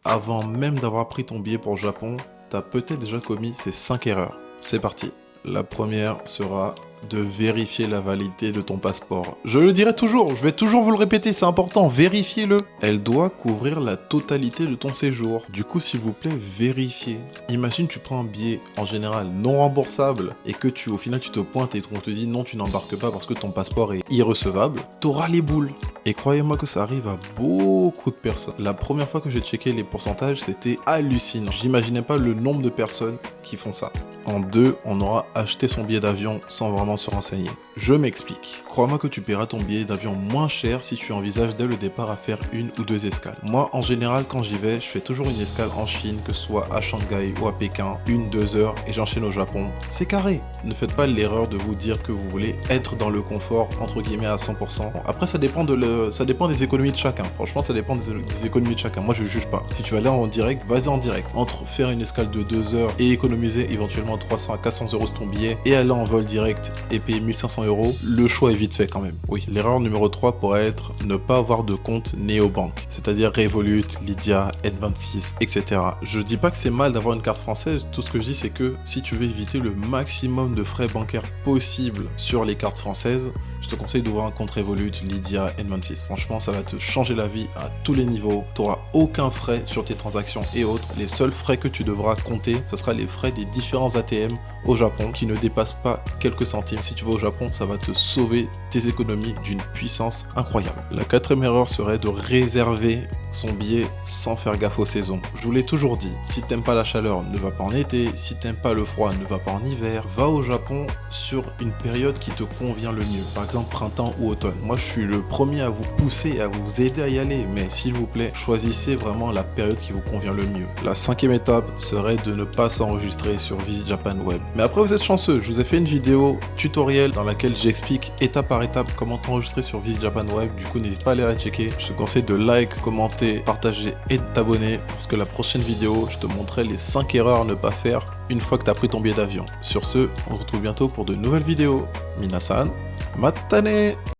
avant même d'avoir pris ton billet pour le Japon, t'as peut-être déjà commis ces 5 erreurs. C'est parti. La première sera de vérifier la validité de ton passeport. Je le dirai toujours, je vais toujours vous le répéter, c'est important, vérifiez-le. Elle doit couvrir la totalité de ton séjour. Du coup, s'il vous plaît, vérifiez. Imagine, tu prends un billet en général non remboursable et que au final, tu te pointes et on te dit non, tu n'embarques pas parce que ton passeport est irrecevable. T'auras les boules. Et croyez-moi que ça arrive à beaucoup de personnes. La première fois que j'ai checké les pourcentages, c'était hallucinant. J'imaginais pas le nombre de personnes qui font ça. En 2, on aura acheté son billet d'avion sans vraiment se renseigner. Je m'explique. Crois-moi que tu paieras ton billet d'avion moins cher si tu envisages dès le départ à faire 1 ou 2 escales. Moi, en général, quand j'y vais, je fais toujours une escale en Chine, que ce soit à Shanghai ou à Pékin, 1-2 heures, et j'enchaîne au Japon. C'est carré. Ne faites pas l'erreur de vous dire que vous voulez être dans le confort, entre guillemets, à 100%. Après, ça dépend des économies de chacun. Franchement, ça dépend des économies de chacun. Moi, je juge pas. Si tu vas aller en direct, vas-y en direct. Entre faire une escale de 2 heures et économiser éventuellement 300 à 400 euros sur ton billet et aller en vol direct et payer 1500 euros, le choix est vite fait quand même. Oui, l'erreur numéro 3 pourrait être ne pas avoir de compte néobanque, c'est-à-dire Revolut, Lydia, N26, etc. Je dis pas que c'est mal d'avoir une carte française, tout ce que je dis c'est que si tu veux éviter le maximum de frais bancaires possible sur les cartes françaises, je te conseille d'ouvrir un compte Revolut, Lydia, N26. Franchement, ça va te changer la vie à tous les niveaux. Tu n'auras aucun frais sur tes transactions et autres. Les seuls frais que tu devras compter, ce sera les frais des différents ATM au Japon qui ne dépassent pas quelques centimes. Si tu vas au Japon, ça va te sauver tes économies d'une puissance incroyable. La 4e erreur serait de réserver son billet sans faire gaffe aux saisons. Je vous l'ai toujours dit, si t'aimes pas la chaleur, ne va pas en été. Si t'aimes pas le froid, ne va pas en hiver. Va au Japon sur une période qui te convient le mieux. Par exemple, printemps ou automne. Moi, je suis le premier à vous pousser et à vous aider à y aller. Mais s'il vous plaît, choisissez vraiment la période qui vous convient le mieux. La 5e étape serait de ne pas s'enregistrer sur Visit Japan Web. Mais après, vous êtes chanceux. Je vous ai fait une vidéo tutoriel dans laquelle j'explique étape par étape comment t'enregistrer sur Visit Japan Web. Du coup, n'hésite pas à aller la checker. Je te conseille de like, commenter, partager et de t'abonner parce que la prochaine vidéo, je te montrerai les 5 erreurs à ne pas faire une fois que tu as pris ton billet d'avion. Sur ce, on se retrouve bientôt pour de nouvelles vidéos. Minasan, matane!